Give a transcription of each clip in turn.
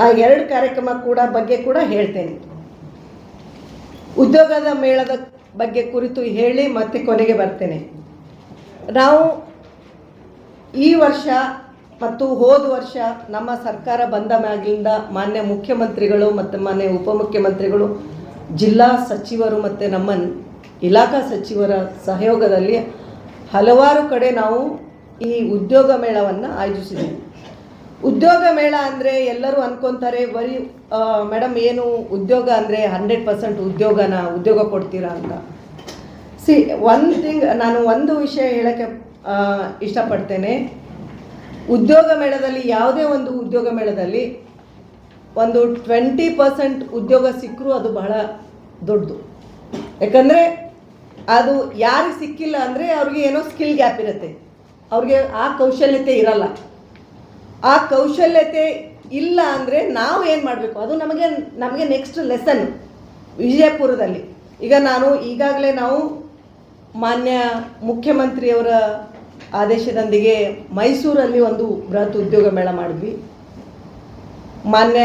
ಆ 2 ಕಾರ್ಯಕ್ರಮ ಬಗ್ಗೆ ಕೂಡ ಹೇಳ್ತೇನೆ. ಉದ್ಯೋಗದ ಮೇಳದ ಬಗ್ಗೆ ಕುರಿತು ಹೇಳಿ ಮತ್ತೆ ಕೊನೆಗೆ ಬರ್ತೇನೆ. ನಾವು ಈ ವರ್ಷ ಮತ್ತು ಹೋದ ವರ್ಷ ನಮ್ಮ ಸರ್ಕಾರ ಬಂದ ಮ್ಯಾಗಿಂದ ಮಾನ್ಯ ಮುಖ್ಯಮಂತ್ರಿಗಳು ಮತ್ತು ಮಾನ್ಯ ಉಪಮುಖ್ಯಮಂತ್ರಿಗಳು, ಜಿಲ್ಲಾ ಸಚಿವರು ಮತ್ತು ನಮ್ಮ ಇಲಾಖಾ ಸಚಿವರ ಸಹಯೋಗದಲ್ಲಿ ಹಲವಾರು ಕಡೆ ನಾವು ಈ ಉದ್ಯೋಗ ಮೇಳವನ್ನು ಆಯೋಜಿಸಿದ್ದೀವಿ. ಉದ್ಯೋಗ ಮೇಳ ಅಂದರೆ ಎಲ್ಲರೂ ಅಂದ್ಕೊತಾರೆ ಬರೀ ಮೇಡಮ್ ಏನು ಉದ್ಯೋಗ ಅಂದರೆ 100% ಉದ್ಯೋಗ ಕೊಡ್ತೀರಾ ಅಂತ. ನಾನು ಒಂದು ವಿಷಯ ಹೇಳೋಕ್ಕೆ ಇಷ್ಟಪಡ್ತೇನೆ. ಉದ್ಯೋಗ ಮೇಳದಲ್ಲಿ ಯಾವುದೇ ಒಂದು ಉದ್ಯೋಗ ಮೇಳದಲ್ಲಿ ಒಂದು 20% ಉದ್ಯೋಗ ಸಿಕ್ಕರೂ ಅದು ಬಹಳ ದೊಡ್ಡದು. ಯಾಕಂದರೆ ಅದು ಯಾರಿಗೆ ಸಿಕ್ಕಿಲ್ಲ ಅಂದರೆ ಅವ್ರಿಗೆ ಏನೋ ಸ್ಕಿಲ್ ಗ್ಯಾಪ್ ಇರುತ್ತೆ, ಅವ್ರಿಗೆ ಆ ಕೌಶಲ್ಯತೆ ಇರಲ್ಲ. ಆ ಕೌಶಲ್ಯತೆ ಇಲ್ಲ ಅಂದರೆ ನಾವು ಏನು ಮಾಡಬೇಕು, ಅದು ನಮಗೆ ನೆಕ್ಸ್ಟ್ ಲೆಸನ್. ವಿಜಯಪುರದಲ್ಲಿ ಈಗಾಗಲೇ ನಾವು ಮಾನ್ಯ ಮುಖ್ಯಮಂತ್ರಿಯವರ ಆದೇಶದೊಂದಿಗೆ ಮೈಸೂರಲ್ಲಿ ಒಂದು ಬೃಹತ್ ಉದ್ಯೋಗ ಮೇಳ ಮಾಡಿದ್ವಿ. ಮಾನ್ಯ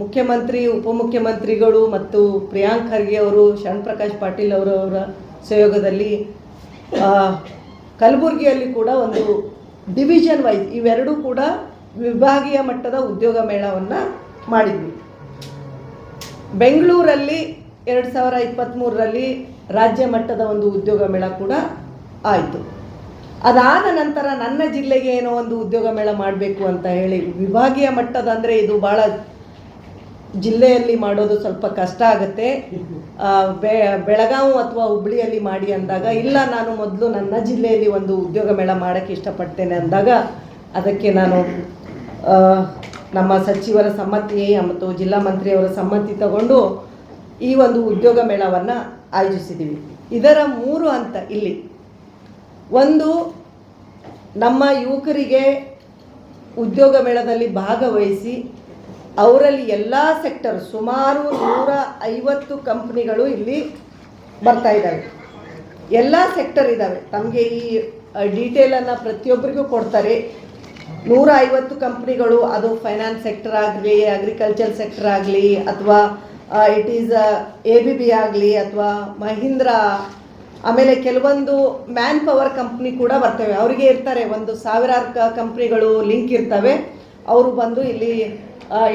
ಮುಖ್ಯಮಂತ್ರಿ, ಉಪಮುಖ್ಯಮಂತ್ರಿಗಳು ಮತ್ತು ಪ್ರಿಯಾಂಕ್ ಖರ್ಗೆ ಅವರು, ಶರಣ್ ಪ್ರಕಾಶ್ ಪಾಟೀಲ್ ಅವರ ಸಹಯೋಗದಲ್ಲಿ ಕಲಬುರಗಿಯಲ್ಲಿ ಕೂಡ ಒಂದು ಡಿವಿಷನ್ ವೈಸ್ ಇವೆರಡೂ ಕೂಡ ವಿಭಾಗೀಯ ಮಟ್ಟದ ಉದ್ಯೋಗ ಮೇಳವನ್ನು ಮಾಡಿದ್ವಿ. ಬೆಂಗಳೂರಲ್ಲಿ 2023ರಲ್ಲಿ ರಾಜ್ಯ ಮಟ್ಟದ ಒಂದು ಉದ್ಯೋಗ ಮೇಳ ಕೂಡ ಆಯಿತು. ಅದಾದ ನಂತರ ನನ್ನ ಜಿಲ್ಲೆಗೆ ಏನೋ ಒಂದು ಉದ್ಯೋಗ ಮೇಳ ಮಾಡಬೇಕು ಅಂತ ಹೇಳಿ ವಿಭಾಗೀಯ ಮಟ್ಟದ ಅಂದರೆ ಇದು ಭಾಳ ಜಿಲ್ಲೆಯಲ್ಲಿ ಮಾಡೋದು ಸ್ವಲ್ಪ ಕಷ್ಟ ಆಗುತ್ತೆ. ಬೆಳಗಾವಿ ಅಥವಾ ಹುಬ್ಬಳ್ಳಿಯಲ್ಲಿ ಮಾಡಿ ಅಂದಾಗ, ಇಲ್ಲ ನಾನು ಮೊದಲು ನನ್ನ ಜಿಲ್ಲೆಯಲ್ಲಿ ಒಂದು ಉದ್ಯೋಗ ಮೇಳ ಮಾಡೋಕ್ಕೆ ಇಷ್ಟಪಡ್ತೇನೆ ಅಂದಾಗ ಅದಕ್ಕೆ ನಾನು ನಮ್ಮ ಸಚಿವರ ಸಮ್ಮತಿ ಮತ್ತು ಜಿಲ್ಲಾ ಮಂತ್ರಿಯವರ ಸಮ್ಮತಿ ತಗೊಂಡು ಈ ಒಂದು ಉದ್ಯೋಗ ಮೇಳವನ್ನು ಆಯೋಜಿಸಿದ್ದೀವಿ. ಇದರ 3 ಹಂತ ಇಲ್ಲಿ. ಒಂದು, ನಮ್ಮ ಯುವಕರಿಗೆ ಉದ್ಯೋಗ ಮೇಳದಲ್ಲಿ ಭಾಗವಹಿಸಿ ಅವರಲ್ಲಿ ಎಲ್ಲ ಸೆಕ್ಟರ್ ಸುಮಾರು 150 ಕಂಪ್ನಿಗಳು ಇಲ್ಲಿ ಬರ್ತಾ ಇದ್ದಾವೆ. ಎಲ್ಲ ಸೆಕ್ಟರ್ ಇದ್ದಾವೆ. ತಮಗೆ ಈ ಡೀಟೇಲನ್ನು ಪ್ರತಿಯೊಬ್ಬರಿಗೂ ಕೊಡ್ತಾರೆ. 150 ಕಂಪ್ನಿಗಳು, ಅದು ಫೈನಾನ್ಸ್ ಸೆಕ್ಟರ್ ಆಗಲಿ, ಅಗ್ರಿಕಲ್ಚರ್ ಸೆಕ್ಟರ್ ಆಗಲಿ, ಅಥವಾ ಇಟ್ ಈಸ್ ABB ಆಗಲಿ, ಅಥವಾ ಮಹೀಂದ್ರಾ, ಆಮೇಲೆ ಕೆಲವೊಂದು ಮ್ಯಾನ್ ಪವರ್ ಕಂಪ್ನಿ ಕೂಡ ಬರ್ತವೆ. ಅವರಿಗೆ ಇರ್ತಾರೆ ಒಂದು 1000 ಕಂಪ್ನಿಗಳು ಲಿಂಕ್ ಇರ್ತವೆ. ಅವರು ಬಂದು ಇಲ್ಲಿ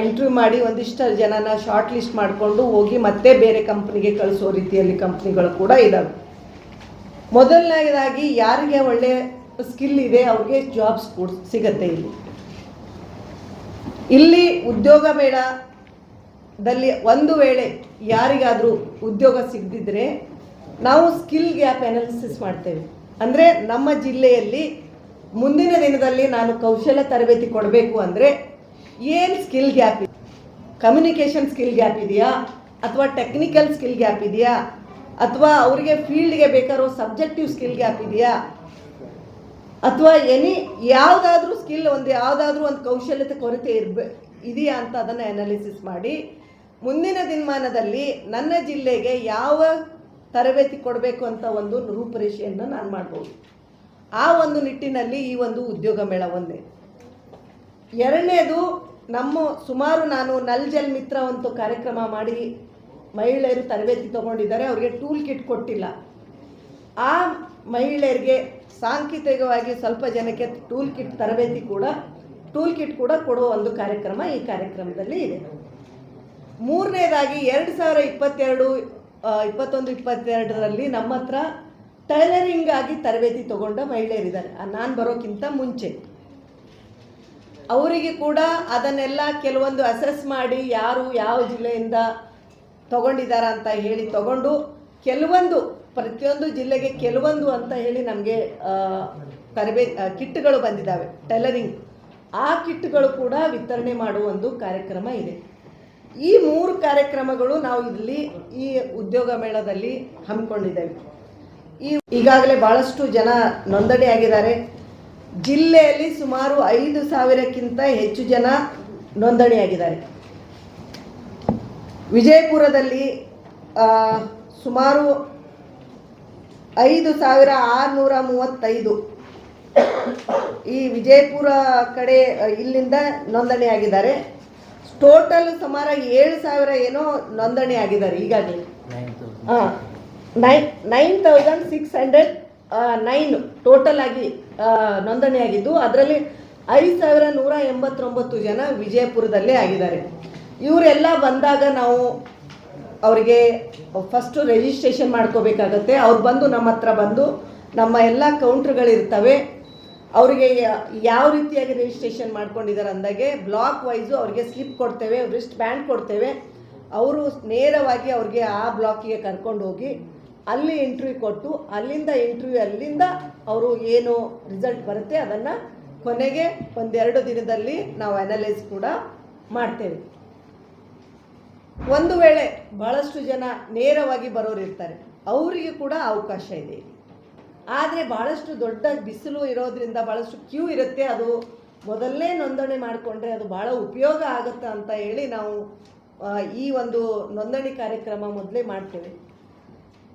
ಇಂಟರ್ವ್ಯೂ ಮಾಡಿ ಒಂದಿಷ್ಟು ಜನನ ಶಾರ್ಟ್ ಲಿಸ್ಟ್ ಮಾಡಿಕೊಂಡು ಹೋಗಿ ಮತ್ತೆ ಬೇರೆ ಕಂಪ್ನಿಗೆ ಕಳಿಸೋ ರೀತಿಯಲ್ಲಿ ಕಂಪ್ನಿಗಳು ಕೂಡ ಇದ್ದಾವೆ. ಮೊದಲನೇದಾಗಿ ಯಾರಿಗೆ ಒಳ್ಳೆ ಸ್ಕಿಲ್ ಇದೆ ಅವ್ರಿಗೆ ಜಾಬ್ಸ್ ಕೂಡ ಸಿಗತ್ತೆ. ಇಲ್ಲಿ ಉದ್ಯೋಗ ಮೇಳದಲ್ಲಿ ಒಂದು ವೇಳೆ ಯಾರಿಗಾದರೂ ಉದ್ಯೋಗ ಸಿಗದಿದ್ದರೆ ನಾವು ಸ್ಕಿಲ್ ಗ್ಯಾಪ್ ಅನಾಲಿಸಿಸ್ ಮಾಡ್ತೇವೆ. ಅಂದರೆ ನಮ್ಮ ಜಿಲ್ಲೆಯಲ್ಲಿ ಮುಂದಿನ ದಿನದಲ್ಲಿ ನಾನು ಕೌಶಲ್ಯ ತರಬೇತಿ ಕೊಡಬೇಕು ಅಂದರೆ ಏನು ಸ್ಕಿಲ್ ಗ್ಯಾಪ್ ಇದೆ, ಕಮ್ಯುನಿಕೇಷನ್ ಸ್ಕಿಲ್ ಗ್ಯಾಪ್ ಇದೆಯಾ, ಅಥವಾ ಟೆಕ್ನಿಕಲ್ ಸ್ಕಿಲ್ ಗ್ಯಾಪ್ ಇದೆಯಾ, ಅಥವಾ ಅವರಿಗೆ ಫೀಲ್ಡ್ಗೆ ಬೇಕಾರೋ ಸಬ್ಜೆಕ್ಟಿವ್ ಸ್ಕಿಲ್ ಗ್ಯಾಪ್ ಇದೆಯಾ, ಅಥವಾ ಯಾವುದಾದ್ರೂ ಸ್ಕಿಲ್ ಯಾವುದಾದ್ರೂ ಒಂದು ಕೌಶಲ್ಯತೆ ಕೊರತೆ ಇದೆಯಾ ಅಂತ ಅದನ್ನು ಅನಾಲಿಸಿಸ್ ಮಾಡಿ ಮುಂದಿನ ದಿನಮಾನದಲ್ಲಿ ನನ್ನ ಜಿಲ್ಲೆಗೆ ಯಾವ ತರಬೇತಿ ಕೊಡಬೇಕು ಅಂತ ಒಂದು ರೂಪರೇಷೆಯನ್ನು ನಾನು ಮಾಡ್ಬೋದು. ಆ ಒಂದು ನಿಟ್ಟಿನಲ್ಲಿ ಈ ಒಂದು ಉದ್ಯೋಗ ಮೇಳ ಒಂದೇ. ಎರಡನೇದು, ನಾನು ನಲ್ ಜಲ್ ಮಿತ್ರ ಒಂದು ಕಾರ್ಯಕ್ರಮ ಮಾಡಿ ಮಹಿಳೆಯರು ತರಬೇತಿ ತಗೊಂಡಿದ್ದಾರೆ. ಅವರಿಗೆ ಟೂಲ್ ಕಿಟ್ ಕೊಟ್ಟಿಲ್ಲ. ಆ ಮಹಿಳೆಯರಿಗೆ ಸಾಂಕೇತಿಕವಾಗಿ ಸ್ವಲ್ಪ ಜನಕ್ಕೆ ಟೂಲ್ ಕಿಟ್ ಕೂಡ ಕೊಡುವ ಒಂದು ಕಾರ್ಯಕ್ರಮ ಈ ಕಾರ್ಯಕ್ರಮದಲ್ಲಿ ಇದೆ. ಮೂರನೇದಾಗಿ 2021-22ರಲ್ಲಿ ನಮ್ಮ ಹತ್ರ ಟೈಲರಿಂಗ್ ಆಗಿ ತರಬೇತಿ ತಗೊಂಡ ಮಹಿಳೆಯರಿದ್ದಾರೆ. ನಾನು ಬರೋಕ್ಕಿಂತ ಮುಂಚೆ ಅವರಿಗೆ ಕೂಡ ಅದನ್ನೆಲ್ಲ ಕೆಲವೊಂದು ಅಸೆಸ್ ಮಾಡಿ ಯಾರು ಯಾವ ಜಿಲ್ಲೆಯಿಂದ ತಗೊಂಡಿದ್ದಾರೆ ಅಂತ ಹೇಳಿ ತಗೊಂಡು ಪ್ರತಿಯೊಂದು ಜಿಲ್ಲೆಗೆ ಕೆಲವೊಂದು ಅಂತ ಹೇಳಿ ನಮಗೆ ಕಿಟ್ಗಳು ಬಂದಿದ್ದಾವೆ ಟೈಲರಿಂಗ್. ಆ ಕಿಟ್ಗಳು ಕೂಡ ವಿತರಣೆ ಮಾಡುವ ಒಂದು ಕಾರ್ಯಕ್ರಮ ಇದೆ. ಈ 3 ಕಾರ್ಯಕ್ರಮಗಳು ನಾವು ಇಲ್ಲಿ ಈ ಉದ್ಯೋಗ ಮೇಳದಲ್ಲಿ ಹಮ್ಮಿಕೊಂಡಿದ್ದೇವೆ. ಈಗಾಗಲೇ ಭಾಳಷ್ಟು ಜನ ನೋಂದಣಿಯಾಗಿದ್ದಾರೆ. ಜಿಲ್ಲೆಯಲ್ಲಿ ಸುಮಾರು 5,000ಕ್ಕಿಂತ ಹೆಚ್ಚು ಜನ ನೋಂದಣಿಯಾಗಿದ್ದಾರೆ. ವಿಜಯಪುರದಲ್ಲಿ ಸುಮಾರು 5,635 ಈ ವಿಜಯಪುರ ಕಡೆ ಇಲ್ಲಿಂದ ನೋಂದಣಿಯಾಗಿದ್ದಾರೆ. ಟೋಟಲ್ ಸುಮಾರು 7,000 ಏನೋ ನೋಂದಣಿ ಆಗಿದ್ದಾರೆ ಈಗಾಗಲೇ. 9,609 ಟೋಟಲ್ ಆಗಿ ನೋಂದಣಿ ಆಗಿದ್ದು, ಅದರಲ್ಲಿ 5,189 ಜನ ವಿಜಯಪುರದಲ್ಲೇ ಆಗಿದ್ದಾರೆ. ಇವರೆಲ್ಲ ಬಂದಾಗ ನಾವು ಅವರಿಗೆ ಫಸ್ಟು ರಿಜಿಸ್ಟ್ರೇಷನ್ ಮಾಡ್ಕೋಬೇಕಾಗತ್ತೆ. ಅವ್ರು ಬಂದು ನಮ್ಮ ಹತ್ರ ಬಂದು ನಮ್ಮ ಎಲ್ಲ ಕೌಂಟ್ರ್ಗಳಿರ್ತವೆ, ಅವರಿಗೆ ಯಾವ ರೀತಿಯಾಗಿ ರಿಜಿಸ್ಟ್ರೇಷನ್ ಮಾಡ್ಕೊಂಡಿದ್ದಾರೆ ಅಂದಾಗೆ ಬ್ಲಾಕ್ ವೈಸು ಅವ್ರಿಗೆ ಸ್ಲಿಪ್ ಕೊಡ್ತೇವೆ, ರಿಸ್ಟ್ ಬ್ಯಾಂಡ್ ಕೊಡ್ತೇವೆ. ಅವರು ನೇರವಾಗಿ ಅವ್ರಿಗೆ ಆ ಬ್ಲಾಕಿಗೆ ಕರ್ಕೊಂಡು ಹೋಗಿ ಅಲ್ಲಿ ಇಂಟರ್ವ್ಯೂ ಕೊಟ್ಟು ಅಲ್ಲಿಂದ ಅವರು ಏನು ರಿಸಲ್ಟ್ ಬರುತ್ತೆ ಅದನ್ನು ಕೊನೆಗೆ 1-2 ದಿನದಲ್ಲಿ ನಾವು ಅನಲೈಸ್ ಕೂಡ ಮಾಡ್ತೇವೆ. ಒಂದು ವೇಳೆ ಭಾಳಷ್ಟು ಜನ ನೇರವಾಗಿ ಬರೋರು ಇರ್ತಾರೆ, ಅವರಿಗೆ ಕೂಡ ಅವಕಾಶ ಇದೆ. ಆದರೆ ಭಾಳಷ್ಟು ದೊಡ್ಡ ಬಿಸಿಲು ಇರೋದ್ರಿಂದ ಭಾಳಷ್ಟು ಕ್ಯೂ ಇರುತ್ತೆ. ಅದು ಮೊದಲನೇ ನೋಂದಣಿ ಮಾಡಿಕೊಂಡ್ರೆ ಅದು ಭಾಳ ಉಪಯೋಗ ಆಗುತ್ತೆ ಅಂತ ಹೇಳಿ ನಾವು ಈ ಒಂದು ನೋಂದಣಿ ಕಾರ್ಯಕ್ರಮ ಮೊದಲೇ ಮಾಡ್ತೇವೆ.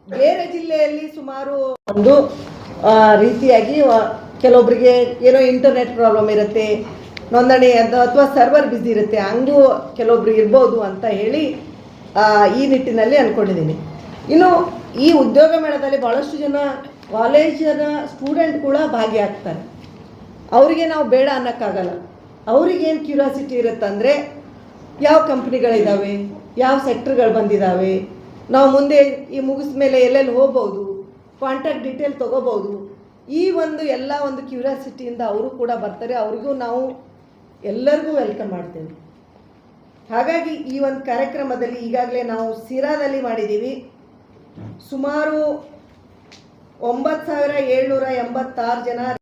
ಬೇರೆ ಜಿಲ್ಲೆಯಲ್ಲಿ ಸುಮಾರು ಒಂದು ರೀತಿಯಾಗಿ ಕೆಲವೊಬ್ಬರಿಗೆ ಏನೋ ಇಂಟರ್ನೆಟ್ ಪ್ರಾಬ್ಲಮ್ ಇರುತ್ತೆ, ನೋಂದಣಿ ಅಥವಾ ಸರ್ವರ್ ಬ್ಯುಸಿ ಇರುತ್ತೆ, ಹಂಗೂ ಕೆಲವೊಬ್ರು ಇರ್ಬೋದು ಅಂತ ಹೇಳಿ ಈ ನಿಟ್ಟಿನಲ್ಲಿ ಅಂದ್ಕೊಂಡಿದ್ದೀನಿ. ಇನ್ನು ಈ ಉದ್ಯೋಗ ಮೇಳದಲ್ಲಿ ಭಾಳಷ್ಟು ಜನ ಕಾಲೇಜಿನ ಸ್ಟೂಡೆಂಟ್ ಕೂಡ ಭಾಗಿಯಾಗ್ತಾರೆ. ಅವರಿಗೆ ನಾವು ಬೇಡ ಅನ್ನೋಕ್ಕಾಗಲ್ಲ. ಅವ್ರಿಗೇನು ಕ್ಯೂರಿಯಾಸಿಟಿ ಇರುತ್ತಂದರೆ ಯಾವ ಕಂಪ್ನಿಗಳಿದ್ದಾವೆ, ಯಾವ ಸೆಕ್ಟ್ರ್ಗಳು ಬಂದಿದ್ದಾವೆ, ನಾವು ಮುಂದೆ ಈ ಮುಗಿದ ಮೇಲೆ ಎಲ್ಲೆಲ್ಲಿ ಹೋಗ್ಬೋದು, ಕಾಂಟ್ಯಾಕ್ಟ್ ಡೀಟೇಲ್ ತೊಗೋಬೋದು. ಈ ಒಂದು ಎಲ್ಲ ಒಂದು ಕ್ಯೂರಿಯಾಸಿಟಿಯಿಂದ ಅವರು ಕೂಡ ಬರ್ತಾರೆ. ಅವ್ರಿಗೂ ನಾವು ಎಲ್ಲರಿಗೂ ವೆಲ್ಕಮ್ ಮಾಡ್ತೇವೆ. ಹಾಗಾಗಿ ಈ ಒಂದು ಕಾರ್ಯಕ್ರಮದಲ್ಲಿ ಈಗಾಗಲೇ ನಾವು ಸಿರಾದಲ್ಲಿ ಮಾಡಿದ್ದೀವಿ. ಸುಮಾರು 9,786 ಜನ